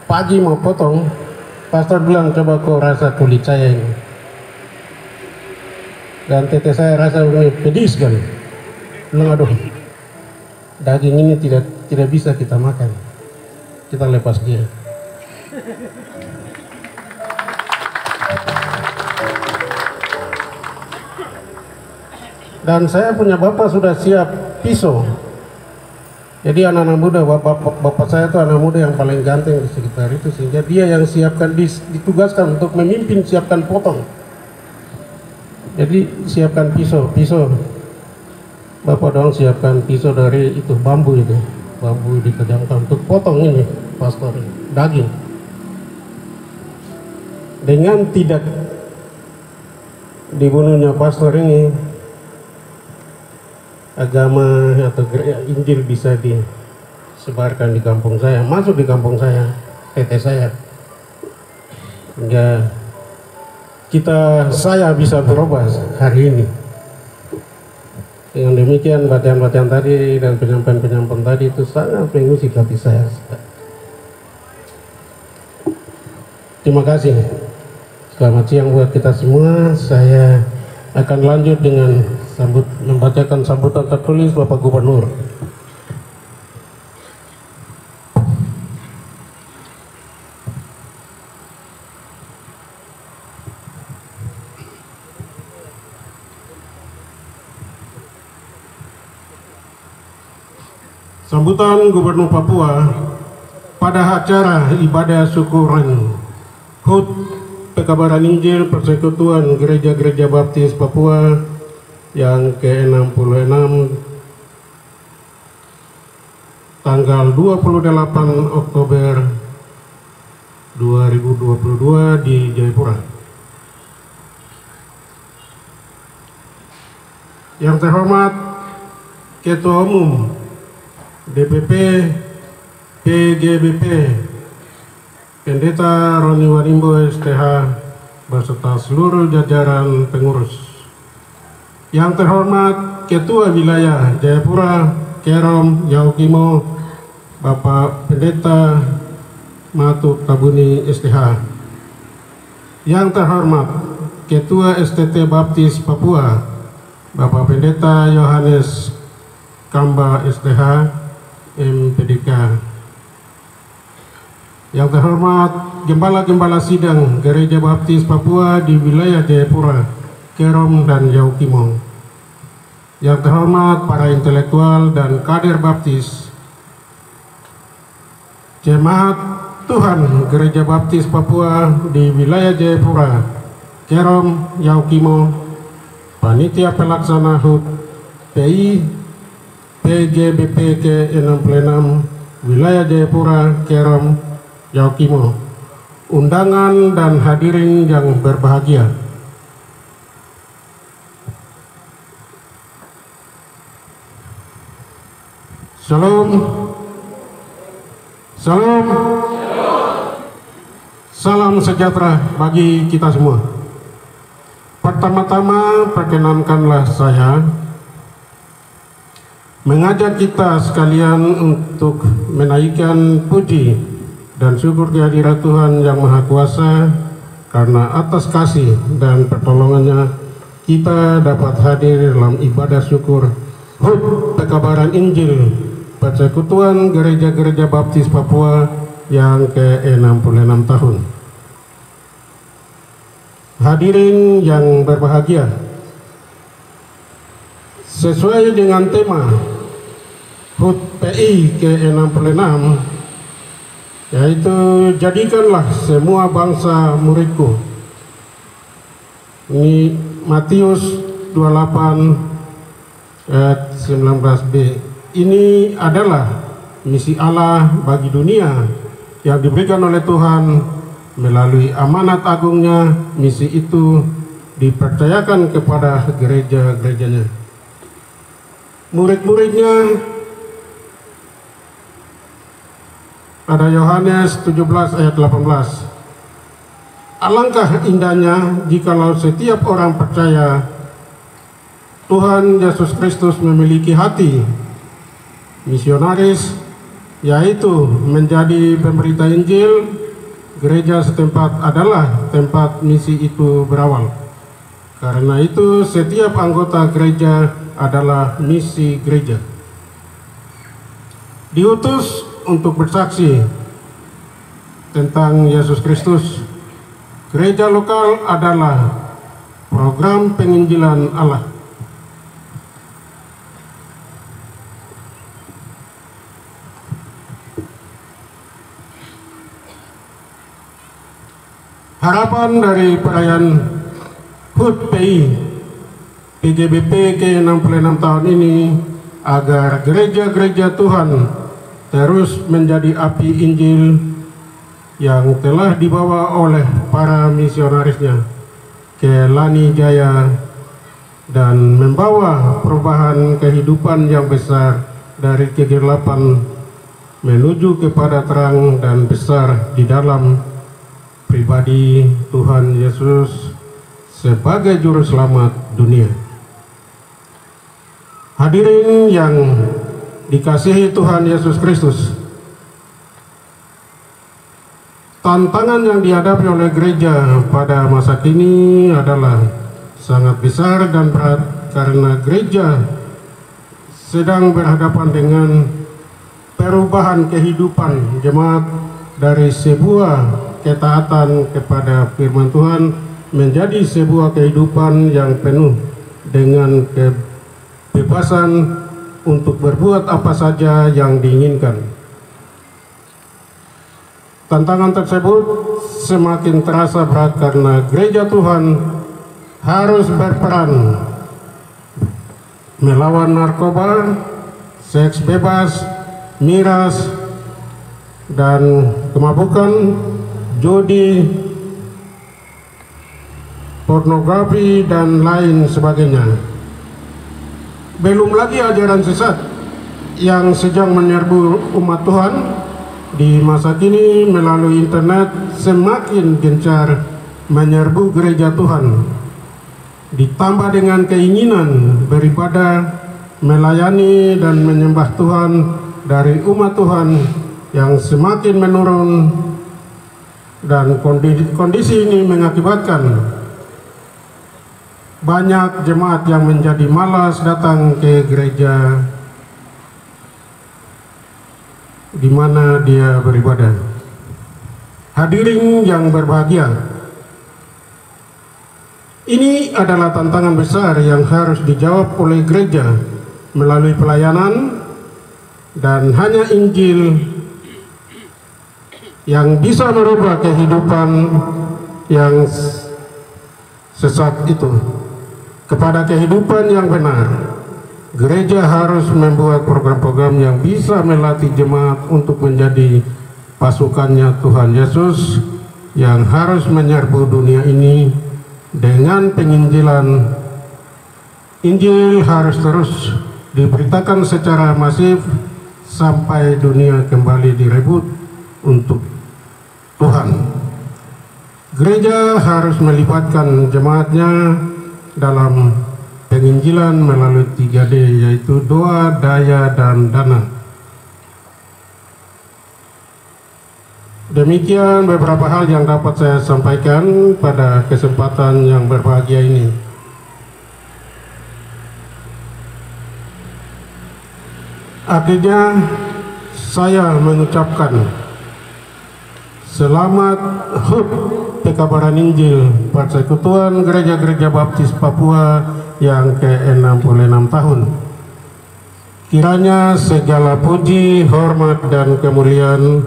pagi mau potong, pastor bilang coba kau rasa kulit saya ini. Dan tete saya rasa ini pedis sekali. Bilang aduh, daging ini tidak bisa kita makan. Kita lepas dia. Dan saya punya bapak sudah siap pisau. Jadi anak-anak muda, bapak saya itu anak muda yang paling ganteng di sekitar itu, sehingga dia yang siapkan, ditugaskan untuk memimpin siapkan potong. Jadi siapkan pisau. Bapak dong siapkan pisau dari itu bambu ditegangkan untuk potong ini pastor daging. Dengan tidak dibunuhnya pastor ini, agama atau Injil bisa disebarkan di kampung saya, masuk di kampung saya, tete saya, hingga saya bisa berubah hari ini. Dengan demikian bacaan-bacaan tadi dan penyampaian-penyampaian tadi itu sangat mengusik hati saya. Terima kasih. Selamat siang buat kita semua. Saya akan lanjut dengan membacakan sambutan tertulis Bapak Gubernur. Sambutan Gubernur Papua pada acara ibadah syukuran HUT Pekabaran Injil Persekutuan Gereja-Gereja Baptis Papua yang ke-66 tanggal 28 Oktober 2022 di Jayapura. Yang terhormat Ketua Umum DPP PGBP Pendeta Roni Warimbo STH beserta seluruh jajaran pengurus. Yang terhormat Ketua Wilayah Jayapura Kerom Yaukimo Bapak Pendeta Matuk Tabuni STH. Yang terhormat Ketua STT Baptis Papua Bapak Pendeta Yohanes Kamba STH MPDK. Yang terhormat Gembala-Gembala Sidang Gereja Baptis Papua di wilayah Jayapura Kerom dan Yaukimo. Yang terhormat para intelektual dan kader Baptis, Jemaat Tuhan Gereja Baptis Papua di wilayah Jayapura, Kerom, Yaukimo, Panitia Pelaksana HUT PI PGBP ke-66 wilayah Jayapura, Kerom, Yaukimo, undangan dan hadirin yang berbahagia. Shalom. Shalom. Salam sejahtera bagi kita semua. Pertama-tama perkenankanlah saya mengajak kita sekalian untuk menaikkan puji dan syukur kehadirat Tuhan Yang Maha Kuasa, karena atas kasih dan pertolongannya kita dapat hadir dalam ibadah syukur HUT Pekabaran Injil Persekutuan Gereja-Gereja Baptis Papua yang ke-66 tahun. Hadirin yang berbahagia, sesuai dengan tema HUT PI ke-66, yaitu jadikanlah semua bangsa muridku. Ini Matius 28 ayat 19b. Ini adalah misi Allah bagi dunia yang diberikan oleh Tuhan melalui amanat agungnya. Misi itu dipercayakan kepada gereja-gerejanya. Murid-muridnya pada Yohanes 17 ayat 18. Alangkah indahnya jikalau setiap orang percaya Tuhan Yesus Kristus memiliki hati misionaris yaitu menjadi pemberita Injil, gereja setempat adalah tempat misi itu berawal. Karena itu setiap anggota gereja adalah misi gereja. Diutus untuk bersaksi tentang Yesus Kristus. Gereja lokal adalah program penginjilan Allah. Harapan dari perayaan HUT PI PGBP ke-66 tahun ini agar gereja-gereja Tuhan terus menjadi api Injil yang telah dibawa oleh para misionarisnya ke Lani Jaya dan membawa perubahan kehidupan yang besar dari kegelapan menuju kepada terang dan besar di dalam pribadi Tuhan Yesus sebagai juru selamat dunia. Hadirin yang dikasihi Tuhan Yesus Kristus, tantangan yang dihadapi oleh gereja pada masa kini adalah sangat besar dan berat karena gereja sedang berhadapan dengan perubahan kehidupan jemaat dari sebuah ketaatan kepada firman Tuhan menjadi sebuah kehidupan yang penuh dengan kebebasan untuk berbuat apa saja yang diinginkan. Tantangan tersebut semakin terasa berat karena gereja Tuhan harus berperan melawan narkoba, seks bebas, miras, dan kemabukan, judi, pornografi, dan lain sebagainya. Belum lagi ajaran sesat yang sedang menyerbu umat Tuhan di masa kini melalui internet semakin gencar menyerbu gereja Tuhan. Ditambah dengan keinginan beribadah, melayani dan menyembah Tuhan dari umat Tuhan yang semakin menurun, dan kondisi ini mengakibatkan banyak jemaat yang menjadi malas datang ke gereja di mana dia beribadah. Hadirin yang berbahagia, ini adalah tantangan besar yang harus dijawab oleh gereja melalui pelayanan, dan hanya Injil yang bisa merubah kehidupan yang sesat itu kepada kehidupan yang benar. Gereja harus membuat program-program yang bisa melatih jemaat untuk menjadi pasukannya Tuhan Yesus yang harus menyerbu dunia ini dengan penginjilan. Injil harus terus diberitakan secara masif sampai dunia kembali direbut untuk Tuhan. Gereja harus melibatkan jemaatnya dalam penginjilan melalui 3D, yaitu doa, daya, dan dana. Demikian beberapa hal yang dapat saya sampaikan pada kesempatan yang berbahagia ini. Akhirnya saya mengucapkan selamat HUT Pekabaran Injil Persekutuan Gereja-Gereja Baptis Papua yang ke-66 tahun. Kiranya segala puji, hormat, dan kemuliaan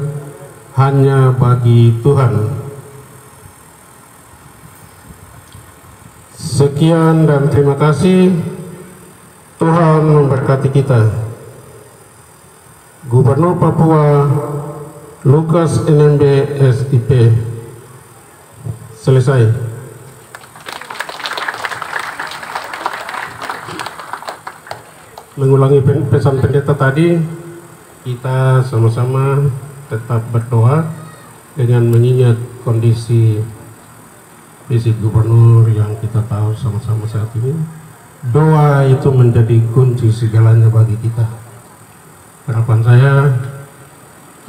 hanya bagi Tuhan. Sekian dan terima kasih. Tuhan memberkati kita. Gubernur Papua Lukas NMB SIP. Selesai. Mengulangi pesan pendeta tadi, kita sama-sama tetap berdoa dengan mengingat kondisi fisik gubernur yang kita tahu sama-sama saat ini. Doa itu menjadi kunci segalanya bagi kita. Harapan saya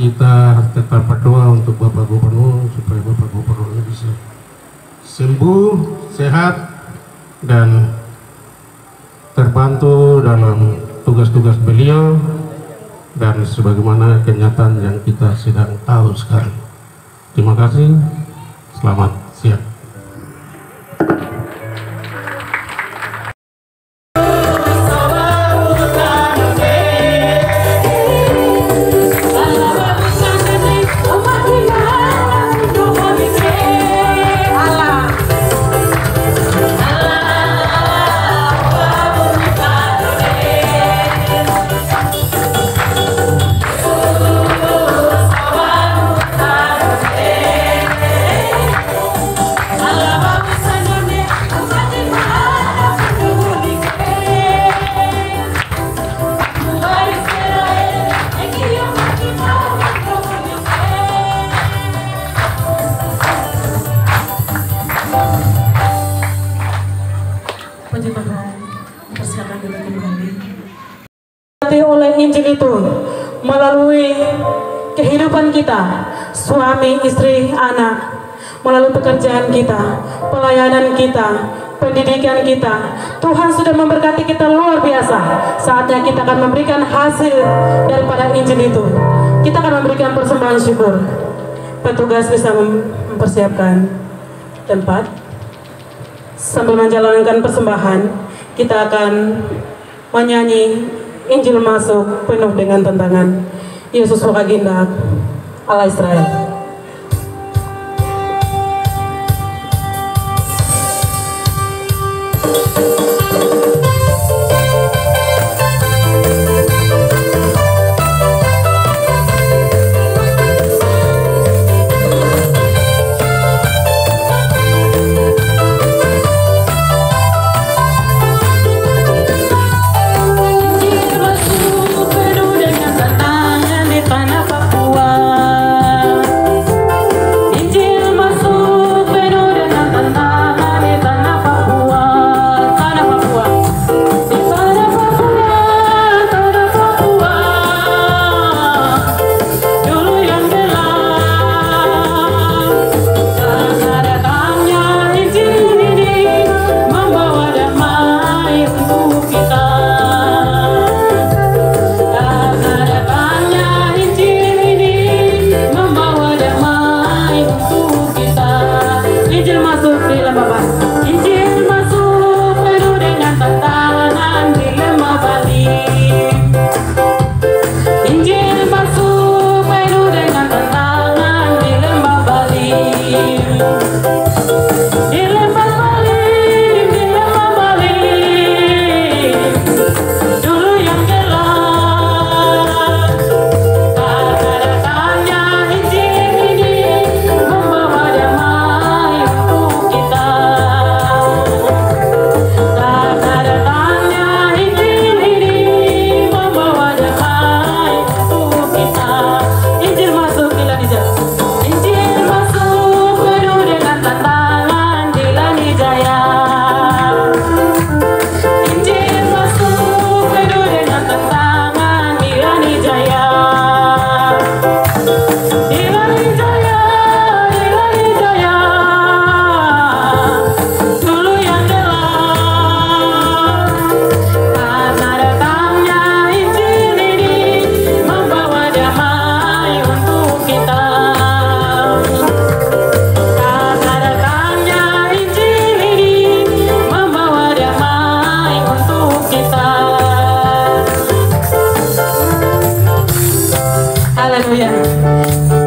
kita tetap berdoa untuk Bapak Gubernur supaya Bapak Gubernur bisa sembuh, sehat, dan terbantu dalam tugas-tugas beliau dan sebagaimana kenyataan yang kita sedang tahu sekarang. Terima kasih. Selamat siang. Oleh Injil itu melalui kehidupan kita, suami, istri, anak, melalui pekerjaan kita, pelayanan kita, pendidikan kita, Tuhan sudah memberkati kita luar biasa. Saatnya kita akan memberikan hasil daripada Injil itu. Kita akan memberikan persembahan syukur. Petugas bisa mempersiapkan tempat. Sambil menjalankan persembahan, kita akan menyanyi Injil masuk penuh dengan tantangan. Yesus Baginda Allah Israel.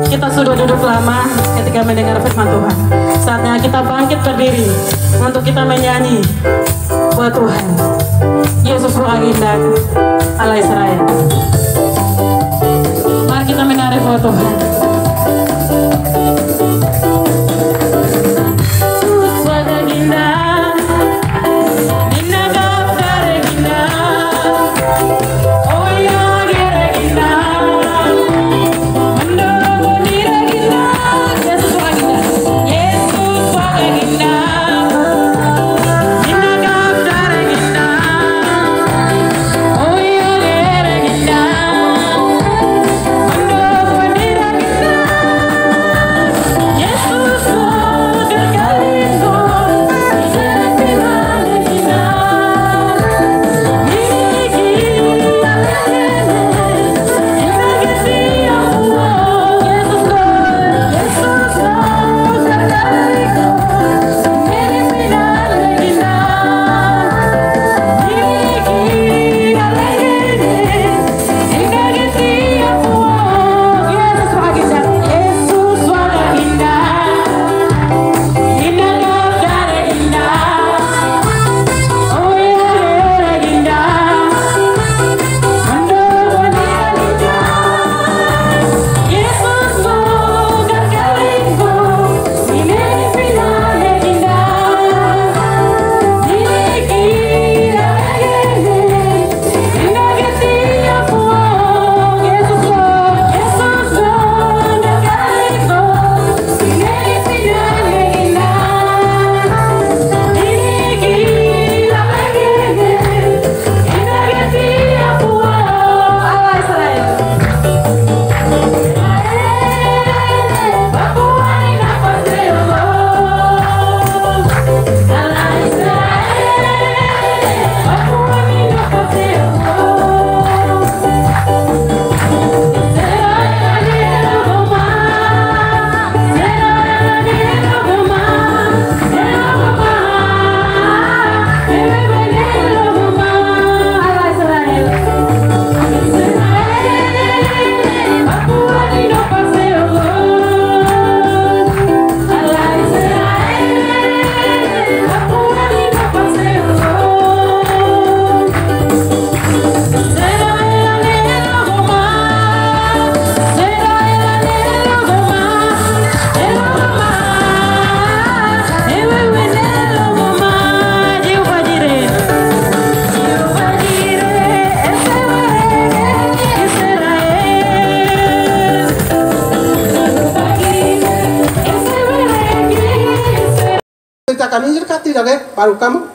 Kita sudah duduk lama ketika mendengar firman Tuhan. Saatnya kita bangkit berdiri untuk kita menyanyi buat Tuhan. Yesus Baginda Allah Israel. Mari kita menari buat Tuhan. Yesus Baginda, Nina Gapta Regina, oh ya Regina. Oh, memberitakan Injil kah tidak baru kamu?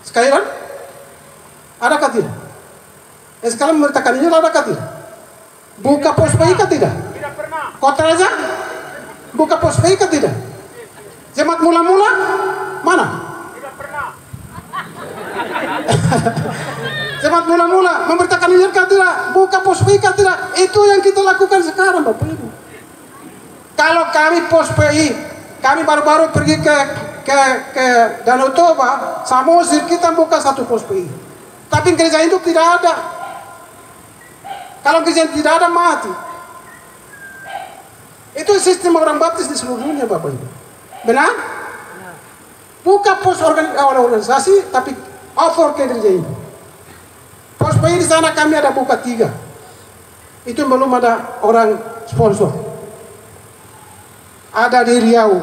Sekarang adakah tidak? Sekarang memberitakan Injil adakah tidak? Buka pos PI kah tidak? Tidak pernah. Kota Raja buka pos PI kah tidak? Jemaat mula-mula mana? Tidak pernah. Jemaat mula-mula memberitakan Injil kah tidak? Buka pos PI kah tidak? Itu yang kita lakukan sekarang Bapak Ibu. Kalau kami pos PI, kami baru-baru pergi ke Danau Toba, Samosir, kita buka satu pos PI. Tapi gereja itu tidak ada. Kalau gereja tidak ada, mati. Itu sistem orang baptis di seluruh dunia Bapak Ibu. Benar? Buka pos organisasi, tapi offer ke gereja itu. Pos PI di sana kami ada buka 3. Itu belum ada orang sponsor. Ada di Riau.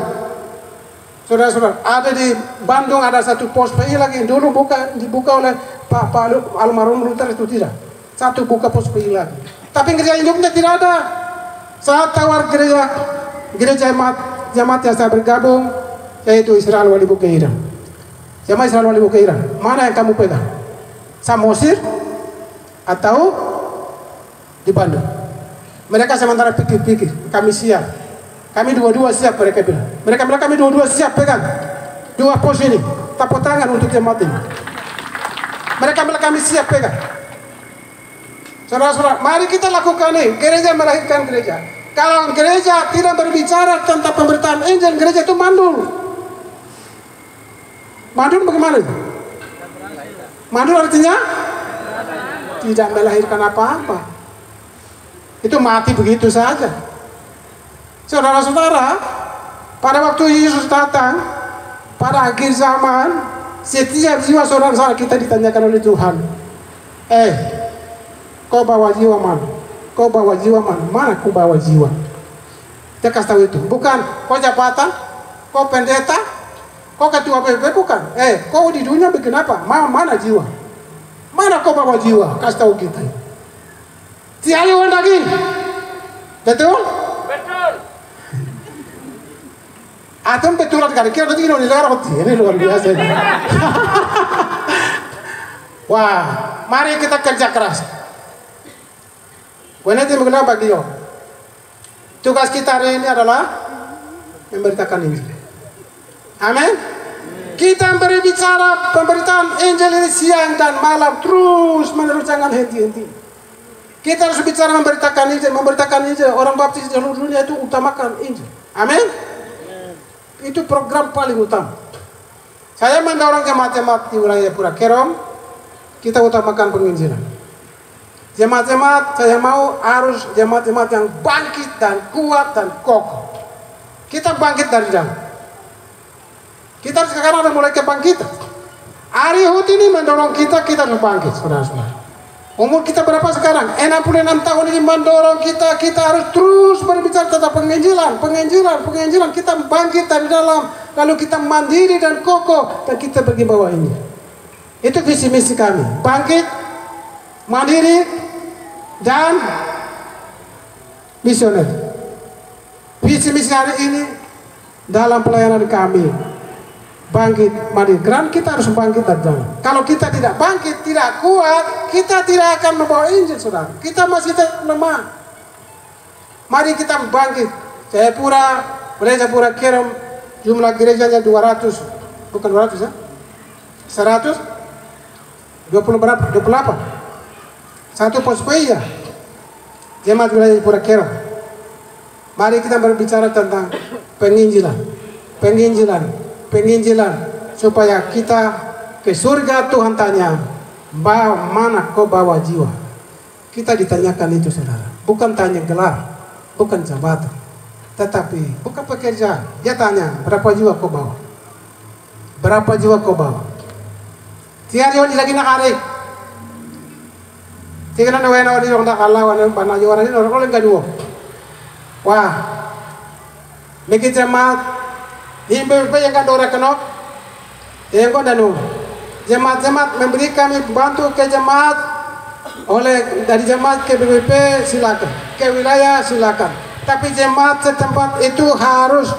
Saudara-saudara, ada di Bandung ada satu pos PI lagi. Dulu dibuka oleh Pak almarhum Luther itu tidak. Satu buka pos PI lagi. Tapi gereja induknya tidak ada. Saat tawar gereja jemaat yang saya bergabung, yaitu Israel Wali Bukeira. Jemaat Israel Wali Bukeira. Mana yang kamu pegang? Samosir atau di Bandung? Mereka sementara pikir-pikir, kami siap. Kami dua-dua siap, mereka bilang. Mereka bilang kami dua-dua siap pegang 2 pos ini. Tepuk tangan untuk jemaat ini. Mereka bilang kami siap pegang. Saudara-saudara, mari kita lakukan ini. Gereja melahirkan gereja. Kalau gereja tidak berbicara tentang pemberitaan Injil, gereja itu mandul. Mandul bagaimana? Mandul artinya tidak melahirkan apa-apa. Itu mati begitu saja. Saudara-saudara, pada waktu Yesus datang, pada akhir zaman, setiap jiwa saudara-saudara kita ditanyakan oleh Tuhan, kau bawa jiwa mana? Kau bawa jiwa mana? Mana kau bawa jiwa? Dia kasih tahu itu. Bukan kau jabatan, kau pendeta, kau ketua PBB, bukan. Kau di dunia bikin apa? Mana jiwa? Mana kau bawa jiwa? Kasih tahu kita. Tiada lagi. Betul? Betul. Atom betulan kali kira nanti ini luar biasa. Wah, mari kita kerja keras. Wanita mengenal bagi yo. Tugas kita hari ini adalah memberitakan Injil. Amin. Kita berbicara pemberitaan Injil ini siang dan malam terus menerus, jangan henti-henti. Kita harus bicara memberitakan Injil. Orang baptis di seluruh dunia itu utamakan Injil. Amin. Itu program paling utama. Saya mendorong jemaat-jemaat di wilayah Pura Kerom, kita utamakan penginjilan. Jemaat-jemaat saya mau harus jemaat-jemaat yang bangkit dan kuat dan kokoh. Kita bangkit dari dalam. Kita sekarang ada mulai kebangkitan. Arihut ini mendorong kita harus bangkit, saudara-saudara. Umur kita berapa sekarang? 66 tahun ini mendorong kita harus terus berbicara tentang penginjilan. Kita bangkit dari dalam, lalu kita mandiri dan kokoh, dan kita pergi bawa ini. Itu visi misi kami. Bangkit, mandiri, dan misioner. Visi misi hari ini dalam pelayanan kami. Bangkit, mandiri. Karena kita harus bangkit dari dalam. Kalau kita tidak bangkit, tidak kuat, kita tidak akan membawa Injil, saudara. Kita masih lemah. Mari kita bangkit. Gereja Pura Kerom, jumlah gerejanya 200, bukan 200 ya? 120 berapa? 28. Satu pos PI ya. Jemaat wilayah Pura Kerom. Mari kita berbicara tentang penginjilan supaya kita ke surga. Tuhan tanya, mana kau bawa jiwa? Kita ditanyakan itu, saudara. Bukan tanya gelar, bukan jabatan, tetapi bukan pekerjaan. Dia tanya, berapa jiwa kau bawa? Berapa jiwa kau bawa? Tiada orang lagi nak arek. Tiada orang di orang Allah, orang panah orang ini orang kedua. Wah, mikir jemaat. Himbe yang kan orang kenok, yang kau danu, jemaat memberi kami bantu ke jemaat, dari jemaat ke BBP silakan, ke wilayah silakan. Tapi jemaat setempat itu harus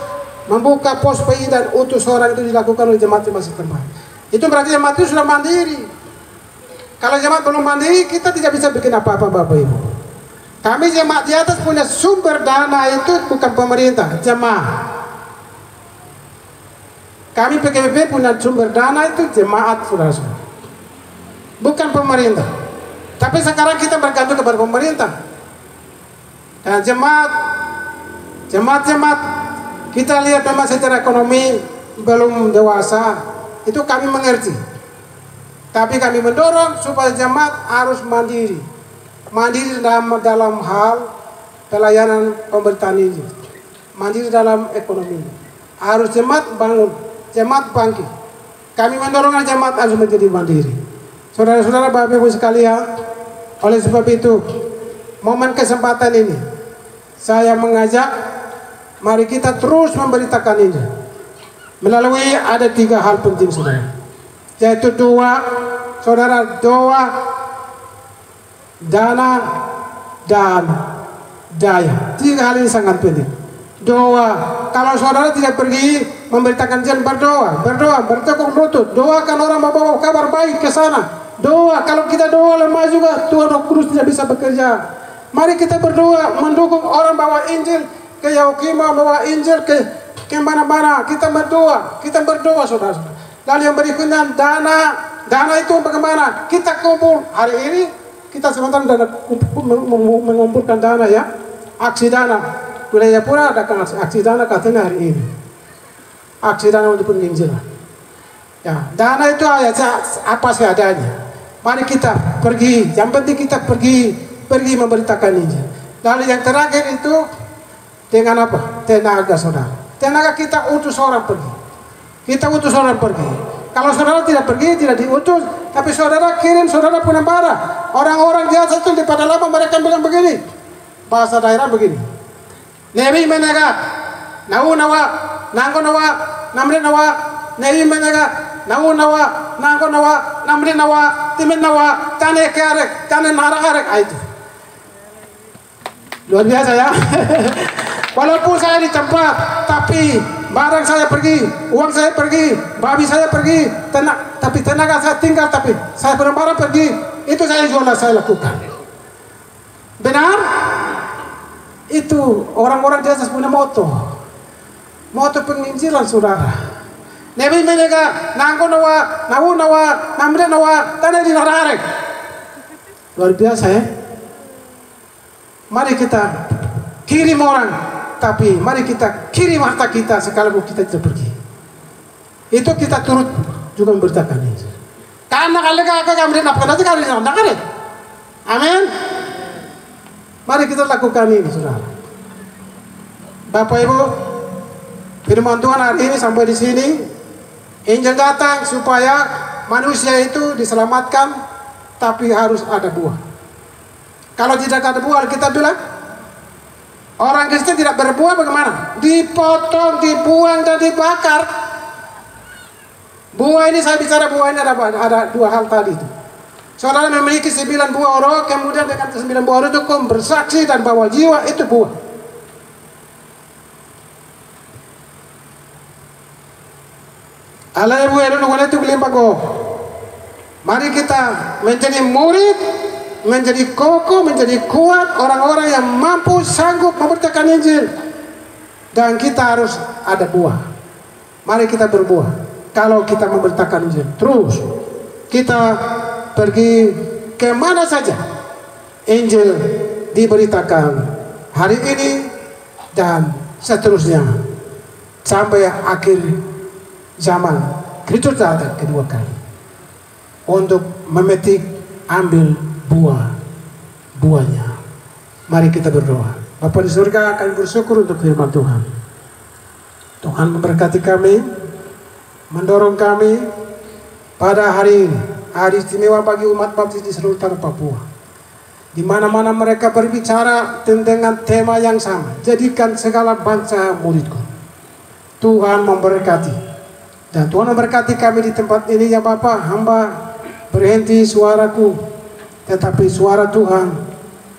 membuka pos PI dan utus orang itu dilakukan oleh jemaat-jemaat setempat. Itu berarti jemaat itu sudah mandiri. Kalau jemaat belum mandiri, kita tidak bisa bikin apa-apa, Bapak Ibu. Kami jemaat di atas punya sumber dana itu bukan pemerintah, jemaat. Kami PKBP punya sumber dana itu jemaat, saudara-saudara, bukan pemerintah. Tapi sekarang kita bergantung kepada pemerintah. Dan jemaat kita lihat memang secara ekonomi belum dewasa, itu kami mengerti. Tapi kami mendorong supaya jemaat harus mandiri dalam hal pelayanan pemerintahan ini, mandiri dalam ekonomi. Harus jemaat bangun, jemaat bangkit. Kami mendorong jemaat harus menjadi mandiri. Saudara-saudara, Bapak Ibu sekalian, oleh sebab itu momen kesempatan ini saya mengajak, mari kita terus memberitakan ini melalui ada 3 hal penting, saudara, yaitu doa, dana, dan daya. 3 hal ini sangat penting. Doa, kalau saudara tidak pergi memberitakan, jangan berdoa, bertekuk lutut, doakan orang membawa kabar baik ke sana. Doa, kalau kita doa lemah juga, Tuhan Roh Kudus tidak bisa bekerja. Mari kita berdoa, mendukung orang bawa Injil ke Yaukima, bawa Injil ke mana-mana. Kita berdoa, saudara. Lalu yang berikutnya dana itu bagaimana? Kita kumpul hari ini, kita sementara mengumpulkan dana ya, aksi dana. Wilayah Pura ada aksi dana katanya hari ini, aksi dana untuk penginjilan. Ya, dana itu apa seadanya. Mari kita pergi, yang penting kita pergi memberitakan Injil. Lalu yang terakhir itu dengan apa? Tenaga, saudara. Tenaga kita utus orang pergi. Kalau saudara tidak pergi, tidak diutus, tapi saudara kirim, saudara punya barang. Orang-orang biasa itu di Padalama mereka bilang begini, bahasa daerah begini. Nebi menega, nau nawa, nangko nawa, namri nawa, nebi menega, nau nawa, nangko nawa, namri nawa, timin nawa, tane karek, tane narak itu. Luar biasa ya. Walaupun saya di tempat, tapi barang saya pergi, uang saya pergi, babi saya pergi, tapi tenaga saya tinggal, tapi saya barang pergi, itu saya jual, saya lakukan. Benar? Itu orang-orang di atas punya moto penginjilan, saudara. Nebi menega, nangko nawa, nau nawa, namre nawa, tanah di nararek. Luar biasa ya. Mari kita kirim orang, tapi mari kita kirim harta kita sekalipun kita tidak pergi. Itu kita turut juga memberitakan ini. Karena kalau kami nafkah nanti kami nafkah. Amin. Mari kita lakukan ini, saudara. Bapak Ibu, firman Tuhan hari ini sampai di sini. Injil datang supaya manusia itu diselamatkan, tapi harus ada buah. Kalau tidak ada buah, kita bilang orang Kristen tidak berbuah bagaimana? Dipotong, dibuang, dan dibakar. Buah ini saya bicara buah ini ada 2 hal tadi itu. Saudara memiliki 9 buah roh, kemudian dengan 9 buah roh itu kau bersaksi dan bawa jiwa, itu buah. Allah ibu elu nunggu itu kelimpa go. Mari kita menjadi murid, menjadi kokoh, menjadi kuat, orang-orang yang mampu sanggup memberitakan Injil. Dan kita harus ada buah. Mari kita berbuah. Kalau kita memberitakan Injil terus, kita pergi kemana saja, Injil diberitakan hari ini dan seterusnya sampai akhir zaman. Kristus datang kedua kali untuk memetik, ambil buahnya. Mari kita berdoa. Bapa di surga, akan bersyukur untuk firman Tuhan. Tuhan memberkati kami, mendorong kami pada hari ini, hari istimewa bagi umat baptis di seluruh tanah Papua. Di mana-mana mereka berbicara dengan tema yang sama, jadikan segala bangsa muridku. Tuhan memberkati, dan Tuhan memberkati kami di tempat ini ya Bapa. Hamba berhenti suaraku, tetapi suara Tuhan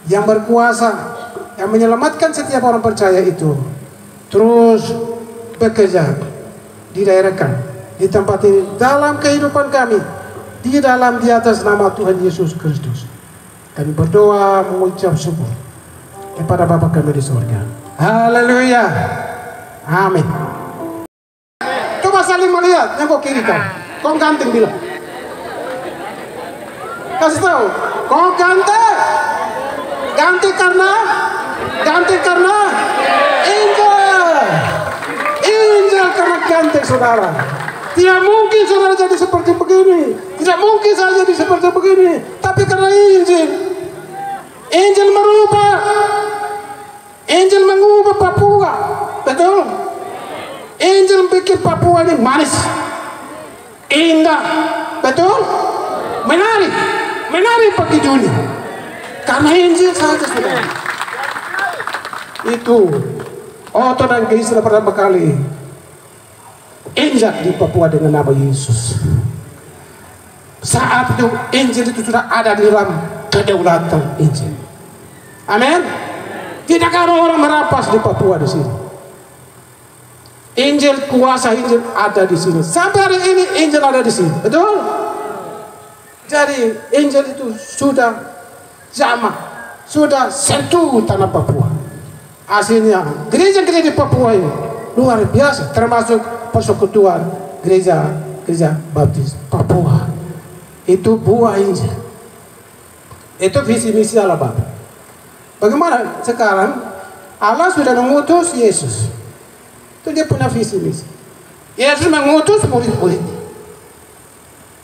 yang berkuasa, yang menyelamatkan setiap orang percaya itu terus bekerja di daerah kami, di tempat ini, dalam kehidupan kami, di atas nama Tuhan Yesus Kristus. Kami berdoa mengucap syukur kepada Bapa kami di surga. Haleluya. Amin. Coba saling melihat yang kau kiri kan. Kau ganteng bilang. Kasih tahu, kau ganteng. Ganteng karena Angel karena ganteng saudara. Tidak mungkin saudara jadi seperti begini. Tidak mungkin saya jadi seperti begini. Tapi karena Angel mengubah Papua. Betul? Angel bikin Papua ini manis, indah, betul? Menarik bagi dunia. Karena Angel saja saudara. Itu Otto dan Gisela pertama kali injak di Papua dengan nama Yesus. Saat itu Angel itu sudah ada di dalam kedaulatan Angel. Amin. Tidak ada orang merampas di Papua di sini. Angel, kuasa Angel ada di sini. Sampai hari ini Angel ada di sini. Betul? Jadi Angel itu sudah jamah, sudah sentuh tanah Papua. Hasilnya gereja-gereja di Papua ini luar biasa, termasuk persekutuan gereja Baptis Papua. Itu buah Angel. Itu visi misi Allah Bapa. Bagaimana sekarang Allah sudah mengutus Yesus. Itu dia punya visi misi. Yesus mengutus murid-murid.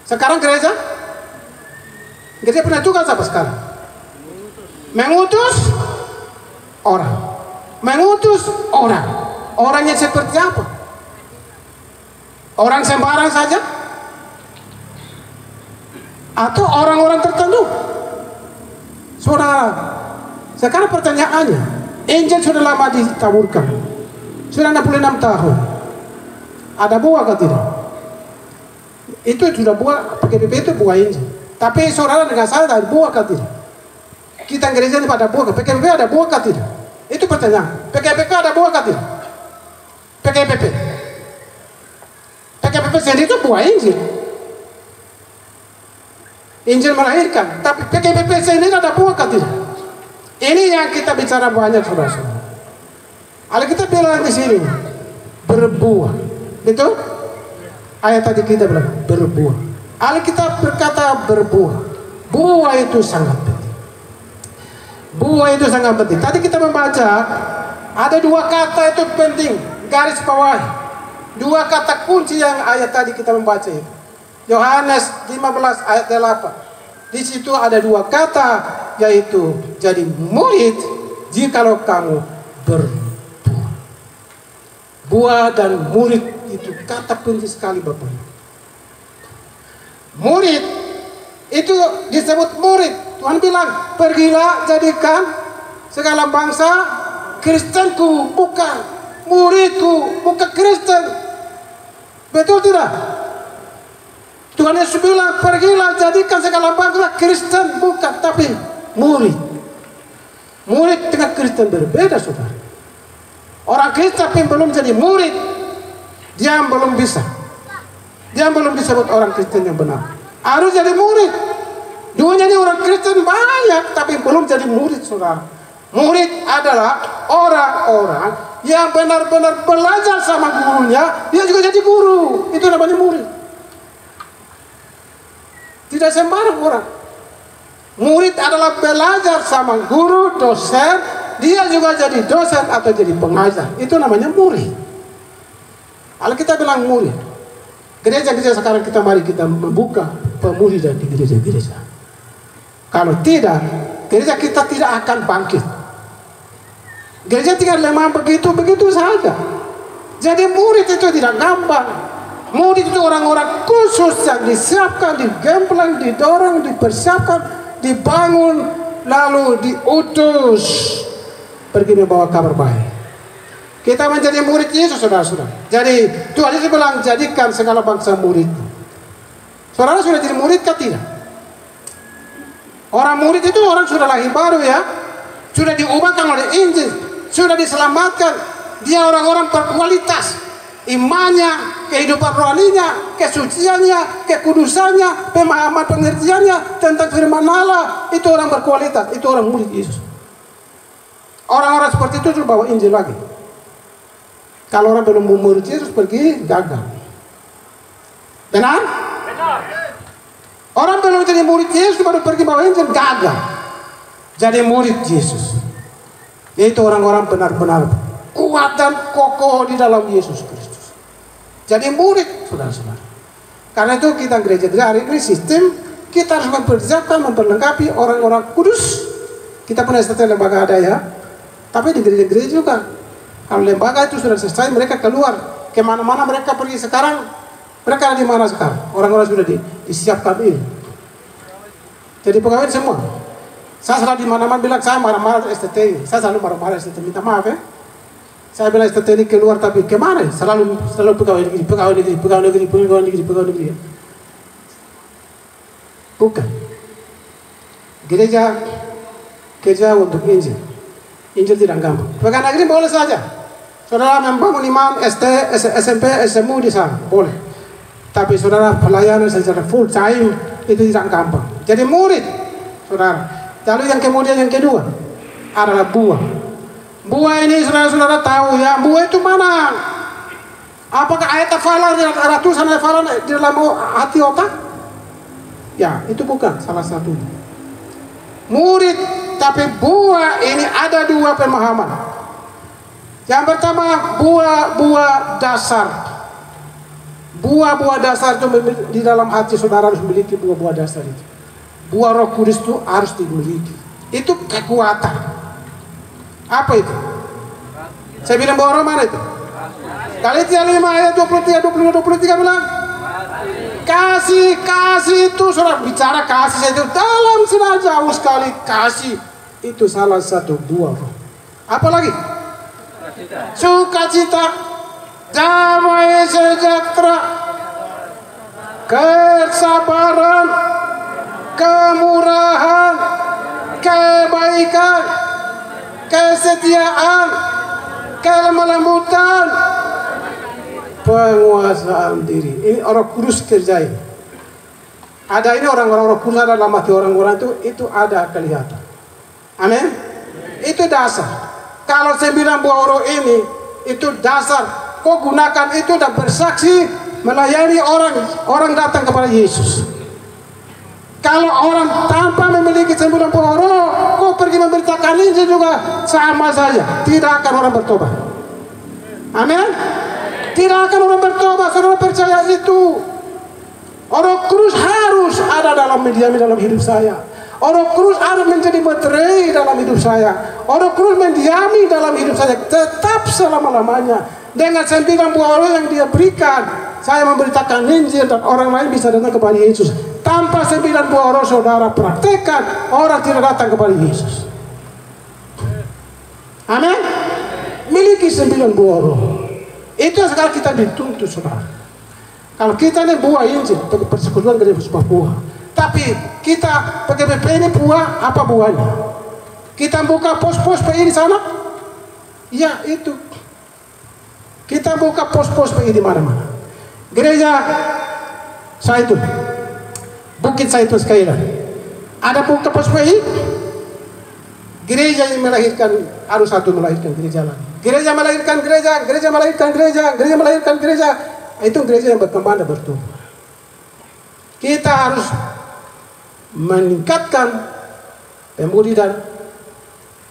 Sekarang gereja punya tugas apa sekarang? Mengutus orang. Orangnya seperti apa? Orang sembarang saja? Atau orang-orang tertentu? Saudara, sekarang pertanyaannya, Angel sudah lama ditaburkan, sudah 66 tahun. Ada buah atau tidak? Itu sudah buah, PKPP itu buah Angel. Tapi saudara dengan saya ada buah atau tidak? Kita gereja ini pada buah, PKPP ada buah atau tidak? Itu pertanyaan. PKPP ada buah atau tidak? PKPP sendiri itu buah Injil. Injil melahirkan, tapi PKPP sendiri ada buah atau tidak? Ini yang kita bicara banyak saudara-saudara. Alkitab bilang di sini berbuah, betul? Ayat tadi kita bilang berbuah. Alkitab berkata berbuah. Buah itu sangat penting. Buah itu sangat penting. Tadi kita membaca ada dua kata itu penting, garis bawahi. Dua kata kunci yang ayat tadi kita membaca itu. Yohanes 15 ayat 8. Di situ ada dua kata, yaitu jadi murid jikalau kamu berbuah. Buah dan murid itu kata penting sekali Bapak. Murid itu disebut murid. Tuhan bilang, pergilah jadikan segala bangsa Kristenku, bukan muridku, bukan Kristen. Betul tidak? Tuhan Yesus bilang, pergilah jadikan segala bangsa Kristen, bukan, tapi murid. Murid dengan Kristen berbeda, saudara. Orang Kristen tapi belum jadi murid, dia belum bisa. Dia belum disebut orang Kristen yang benar. Harus jadi murid. Dunia ini orang Kristen banyak, tapi belum jadi murid, saudara. Murid adalah orang-orang yang benar-benar belajar sama gurunya, dia juga jadi guru. Itu namanya murid. Tidak sembarang orang. Murid adalah belajar sama guru, dosen, dia juga jadi dosen atau jadi pengajar. Itu namanya murid. Kalau kita bilang murid, gereja-gereja sekarang mari kita membuka pemuridan di gereja-gereja. Kalau tidak, gereja kita tidak akan bangkit. Gereja tinggal lemah begitu saja. Jadi murid itu tidak gampang. Murid itu orang-orang khusus yang disiapkan, digemplang, didorong, dipersiapkan, dibangun, lalu diutus pergi membawa kabar baik. Kita menjadi murid Yesus, saudara-saudara. Jadi Tuhan Yesus bilang, jadikan segala bangsa murid. Saudara sudah jadi murid kah tidak? Orang murid itu orang sudah lahir baru ya, sudah diubahkan oleh Injil, sudah diselamatkan. Dia orang-orang berkualitas, imannya, kehidupan rohaninya, kesuciannya, kekudusannya, pemahaman pengertiannya tentang firman Allah, itu orang berkualitas, itu orang murid Yesus. Orang-orang seperti itu sudah bawa Injil lagi. Kalau orang belum murid Yesus pergi gagal. Benar? Benar. Orang belum jadi murid Yesus baru pergi bawa Injil gagal. Jadi murid Yesus. Itu orang-orang benar-benar kuat dan kokoh di dalam Yesus Kristus. Jadi murid, saudara-saudara. Karena itu kita gereja hari ini sistem kita harus mempersiapkan, memperlengkapi orang-orang kudus. Kita punya satu lembaga ada ya, tapi di gereja-gereja juga. Kalau lembaga itu sudah selesai, mereka keluar kemana-mana mereka pergi sekarang. Mereka ada di mana sekarang? Orang-orang sudah disiapkan ini. Jadi pegawai semua. Saya selalu di mana-mana bilang saya marah-marah STT. Saya selalu marah-marah STT, minta maaf ya. Saya bilang STT ini keluar tapi kemana? Selalu pegawai negeri. Bukan. Gereja kerja untuk Injil. Injil tidak gampang. Pegawai negeri boleh saja. Saudara membangun iman SMP, SMU di sana, boleh. Tapi saudara pelayanan secara full time itu tidak gampang. Jadi murid, saudara. Lalu yang kemudian yang kedua adalah buah. Buah ini saudara-saudara tahu ya, buah itu mana? Apakah ayat hafalan, ratusan hafalan di dalam hati otak? Ya, itu bukan salah satu. Murid, tapi buah ini ada dua pemahaman. Yang pertama, buah-buah dasar. Buah-buah dasar itu di dalam hati saudara harus memiliki buah-buah dasar itu. Buah Roh Kudus itu harus dimiliki. Itu kekuatan. Apa itu? Saya bilang bahwa Roh mana itu? Galatia 5 ayat 23 bilang kasih itu saudara bicara kasih itu dalam senar jauh sekali. Kasih itu salah satu buah Roh. Apa lagi? Sukacita, damai sejahtera, kesabaran, kemurahan, kebaikan, kesetiaan, kelemah lembutan, penguasaan diri. Ini orang kudus kerjain. Ada ini orang-orang Roh Kudus ada dalam hati orang-orang itu ada kelihatan. Amin. Itu dasar. Kalau 9 buah roh ini itu dasar. Kau gunakan itu dan bersaksi melayani orang datang kepada Yesus. Kalau orang tanpa memiliki 9 buah roh, kau pergi memberitakan Injil juga sama saja. Tidak akan orang bertobat. Amin. Tidak akan orang bertobat. Saudara percaya itu. Orang Kudus harus ada dalam dalam hidup saya. Orang Kudus harus menjadi materai dalam hidup saya. Orang Kudus mendiami dalam hidup saya tetap selama-lamanya. Dengan 9 buah roh yang dia berikan, saya memberitakan Injil dan orang lain bisa datang kepada Yesus. Tanpa 9 buah roh saudara praktekkan, orang tidak datang kepada Yesus. Amin. Miliki 9 buah roh. Itu yang sekarang kita dituntut saudara. Kalau kita ini buah Injil, persekutuan dari sebuah buah. Tapi kita PGBP ini buah, apa buahnya? Kita buka pos-pos PI di sana? Ya itu. Kita buka pos-pos PI di mana-mana. Gereja Zaitun, Bukit Zaitun sekalian. Ada buka pos PI? Gereja yang melahirkan harus satu melahirkan gereja lagi. Gereja melahirkan gereja, gereja melahirkan gereja, gereja melahirkan gereja. Itu gereja yang berkembang dan bertumbuh. Kita harus meningkatkan pemuridan,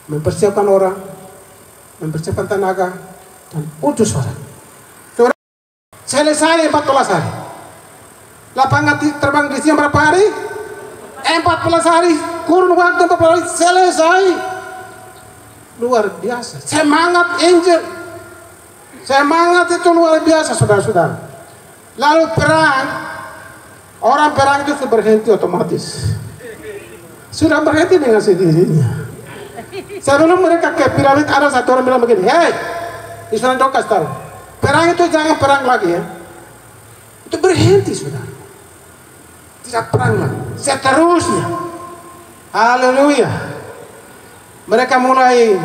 mempersiapkan orang, mempersiapkan tenaga, dan utus orang. Selesai 14 hari. Lapangan terbang di sini berapa hari? 14 hari. Kurun waktu 14 hari selesai. Luar biasa. Semangat Injil. Semangat itu luar biasa saudara-saudara. Lalu perang. Orang perang itu berhenti otomatis. Sudah berhenti dengan sendirinya. Sebelum mereka ke piramid ada satu orang bilang begini, hei, Israel Dokas tahu, perang itu jangan perang lagi ya. Itu berhenti sudah. Tidak perang lagi. Seterusnya. Haleluya. Mereka mulai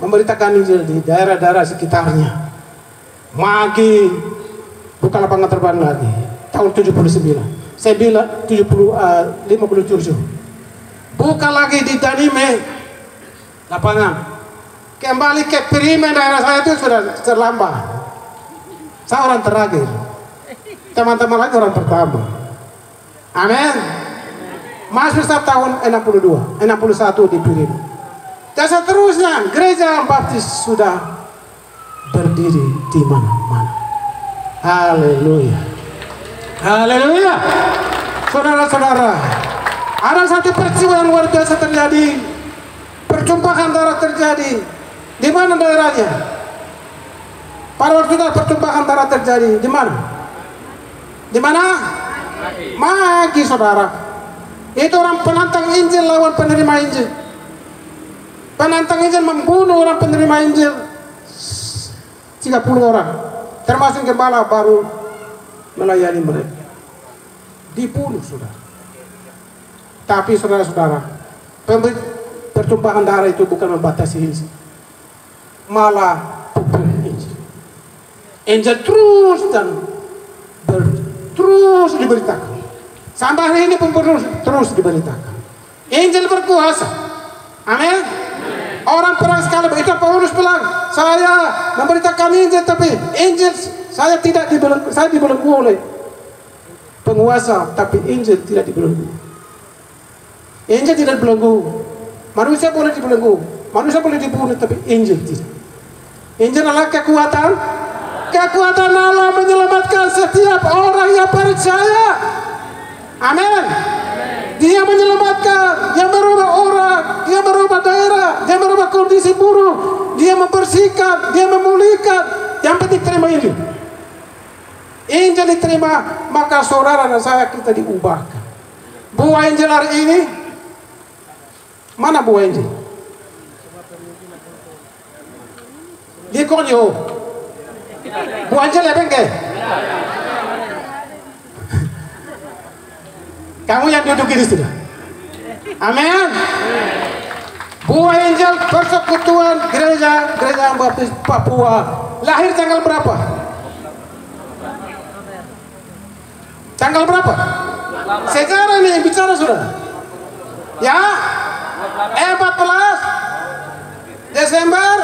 memberitakan Injil di daerah-daerah sekitarnya. Magi buka lapangan terbang lagi tahun 79. Saya bilang 57. Buka lagi di Danime lapangan. Kembali ke Primen daerah saya itu sudah terlambat. Saya orang terakhir. Teman-teman lagi orang pertama. Amin. Masuk setiap tahun 61 di Primen. Dan seterusnya gereja baptis sudah berdiri di mana-mana. Haleluya. Haleluya. Saudara-saudara, ada satu peristiwa yang luar biasa terjadi. Pertumpahan darah terjadi. Di mana daerahnya? Pada waktu itu pertumpahan darah terjadi. Di mana? Di mana? Magi, saudara. Itu orang penantang Injil lawan penerima Injil. Penantang Injil membunuh orang penerima Injil 30 orang, termasuk gembala baru melayani mereka. Dibunuh, saudara. Tapi saudara-saudara, pertumpahan darah itu bukan membatasi Injil, malah Injil. Injil terus dan terus diberitakan. Sampai hari ini pun terus diberitakan. Injil berkuasa. Amin. Orang perang sekali begitu Paulus bilang, saya memberitakan Injil, tapi Injil saya tidak dibelenggu, saya dibelenggu oleh penguasa, tapi Injil tidak dibelenggu. Injil tidak dibelenggu. Manusia boleh dibelenggu, manusia boleh dibunuh, tapi Injil tidak. Injil adalah kekuatan Allah menyelamatkan setiap orang yang percaya. Amin. Dia menyelamatkan, dia merubah orang, dia merubah daerah, dia merubah kondisi buruk, dia membersihkan, dia memulihkan. Yang penting terima Injil. Injil diterima, maka saudara dan saya kita diubahkan. Buah Injil hari ini, mana buah Injil? Di konyo. Buah Injil ya bengke? Kamu yang duduk ini sudah. Amin. Buah Injil Persekutuan Gereja Baptis Papua. Lahir tanggal berapa? Tanggal berapa? Sejarah ini yang bicara sudah. Ya? 14 Desember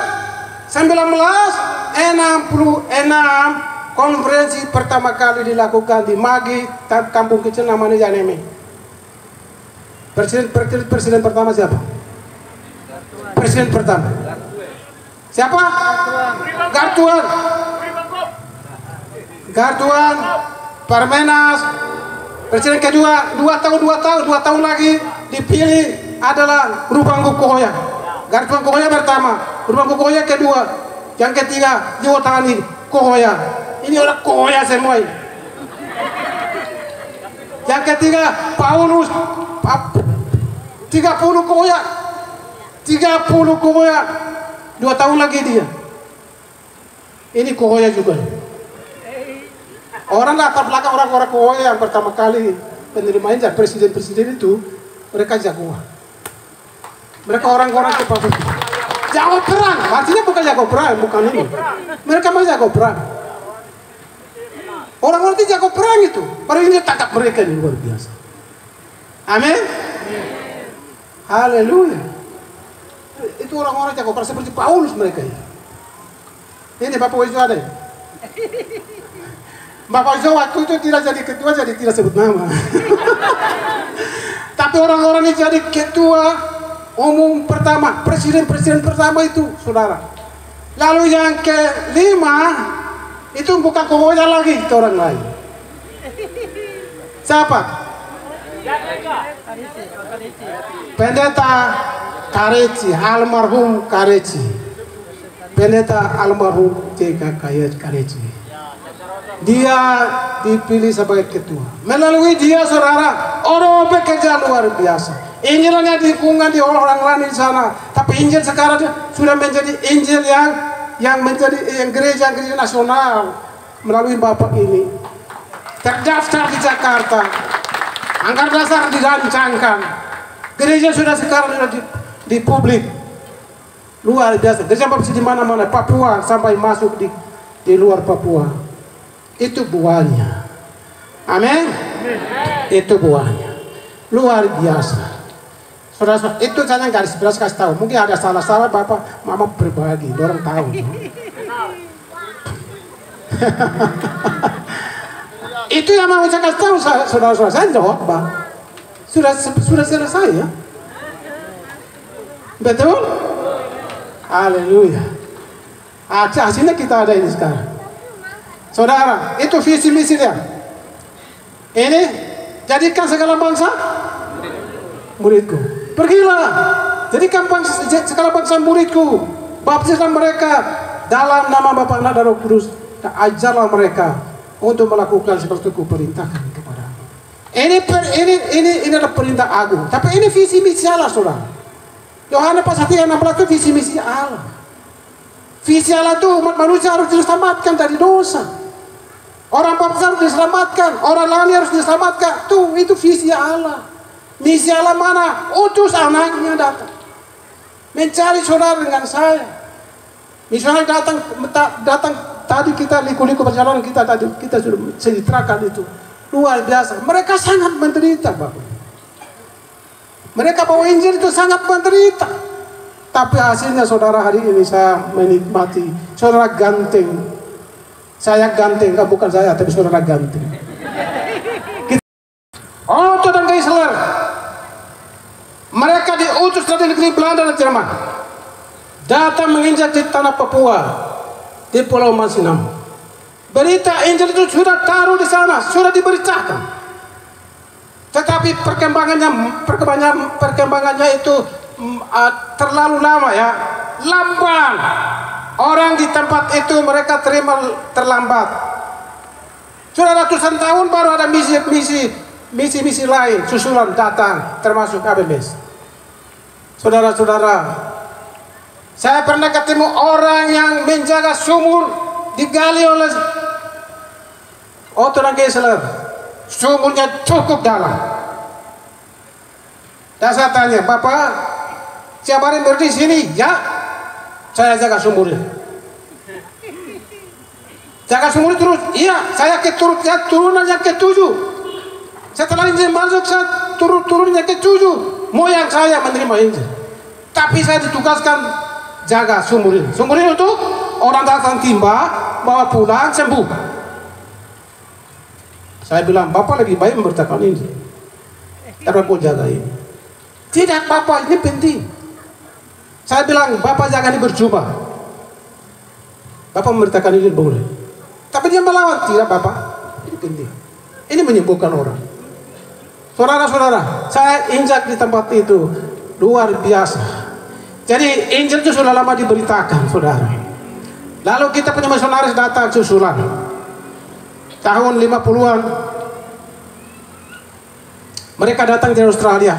1966 konferensi pertama kali dilakukan di Magi, kampung kecil namanya Janeme. Presiden pertama siapa? Presiden pertama siapa? Gartuan Parmenas. Presiden kedua 2 tahun lagi dipilih adalah Rubanggu Kohoya. Gartuan Kohoya pertama, Rubanggu Kohoya kedua, yang ketiga Jawa Tani Kohoya. Ini orang Kohoya semua. Yang ketiga Paulus 30 Kohoya. 30 Kohoya. 2 tahun lagi dia. Ini Kohoya juga. Orang latar belakang orang-orang Kohoya yang pertama kali penerima Injil, presiden-presiden itu mereka jagoan. Mereka orang-orang cepat. Jago perang, artinya bukan jago perang, bukan ini. Mereka mau jago perang. Orang-orang itu jago perang itu. Baru ini tangkap mereka ini luar biasa. Amin. Haleluya. Itu orang-orang jago perang seperti Paulus mereka ini. Ini Bapak Wiso ada. Bapak Wiso waktu itu tidak jadi ketua, jadi tidak sebut nama. Tapi orang-orang ini jadi ketua umum pertama, presiden pertama itu, saudara. Lalu yang kelima itu bukan Kohoya lagi, ke orang lain. Siapa? Pendeta Kareci, almarhum Kareci. Pendeta almarhum J.K. Kareci. Dia dipilih sebagai ketua. Melalui dia, saudara, orang bekerja luar biasa. Injilnya dikungan di orang lain di sana. Tapi Injil sekarang sudah menjadi Injil yang menjadi gereja nasional melalui Bapak ini. Terdaftar di Jakarta. Anggaran dasar dirancangkan. Gereja sudah sekarang di publik. Luar biasa. Gereja baptis di mana-mana, Papua sampai masuk di di luar Papua. Itu buahnya. Amin. Itu buahnya. Luar biasa. Saudara, itu saya garis beras kasih tahu. Mungkin ada salah-salah Bapak, Mama berbagi, orang tahu. Itu yang mau saya kasih tahu, saudara-saudara. Saya jawab, Pak. Sudah selesai ya. Betul? Haleluya. Hasilnya kita ada ini sekarang. Saudara, itu visi misi dia. Ini jadikan segala bangsa muridku. Pergilah, jadikan segala bangsa muridku. Baptislah mereka dalam nama Bapa, Anak, dan Roh Kudus. Dan ajarlah mereka untuk melakukan seperti ku perintahkan kepadamu. Ini adalah perintah agung. Tapi ini visi misi Allah, saudara. Yohanes pasal 3:16 itu visi misi Allah. Visi Allah itu umat manusia harus diselamatkan dari dosa. Orang baptis harus diselamatkan, orang lain harus diselamatkan. Itu visi Allah. Misi Allah mana? Utus anaknya datang mencari saudara dengan saya. Misalnya datang tadi kita liku-liku perjalanan kita sudah ceritakan itu luar biasa. Mereka sangat menderita, Bapak. Mereka bawa Injil itu sangat menderita. Tapi hasilnya saudara, hari ini saya menikmati. Saudara ganteng. Saya ganteng, bukan saya, tapi saudara ganteng. Otto dan Geisler, mereka diutus dari negeri Belanda dan Jerman, datang menginjak di tanah Papua, di Pulau Masinam. Berita Injil itu sudah taruh di sana, sudah diberitakan. Tetapi perkembangannya itu terlalu lama ya, lamban. Orang di tempat itu mereka terima terlambat. Sudah ratusan tahun baru ada misi lain susulan datang, termasuk ABMS. Saudara-saudara, saya pernah ketemu orang yang menjaga sumur digali oleh Otto dan Geisler. Sumurnya cukup dalam. Dan saya tanya, Bapak, siapa yang berdiri sini? Ya, saya jaga sumurnya. Jaga sumur terus. Iya, saya turunan yang ke-7. Setelah Injil masuk, saya turun yang ke-7. Moyang saya menerima Injil. Tapi saya ditugaskan jaga sumur ini. Sumur ini untuk orang datang timba, bawa pulang, sembuh. Saya bilang, Bapak lebih baik memberitakan Injil. Karena mau jaga ini. Tidak, Bapak, ini penting. Saya bilang, Bapak jangan berjumpa. Bapak memberitakan Injil boleh. Tapi dia melawan. Tidak, Bapak, ini penting. Ini menyembuhkan orang. Saudara-saudara, saya injak di tempat itu luar biasa. Jadi Injil itu sudah lama diberitakan, saudara. Lalu kita punya misionaris datang susulan. Tahun 50-an mereka datang dari Australia,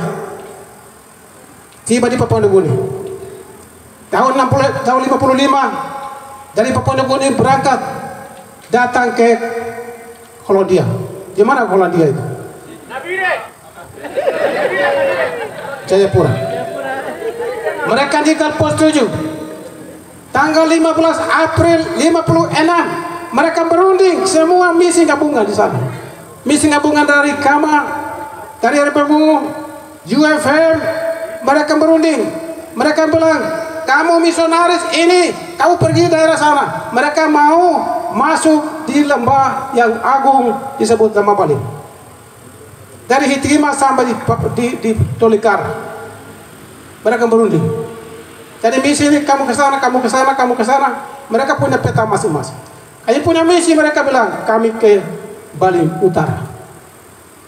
tiba di Papua Nugini. Tahun 55 dari Papua Nugini berangkat datang ke Hollandia. Di mana Hollandia itu? Jayapura. Mereka di pos 7. Tanggal 15 April 56 mereka berunding semua misi gabungan di sana. Misi gabungan dari KAMA, dari RPMU, UFM, mereka berunding. Mereka bilang, kamu misionaris ini, kamu pergi daerah sana. Mereka mau masuk di lembah yang agung disebut nama Bali. Dari Hitima sampai di Tolikar. Mereka berunding. Jadi misi ini kamu ke sana, kamu ke sana, kamu ke sana. Mereka punya peta masing-masing. Kami punya misi, mereka bilang, kami ke Bali Utara.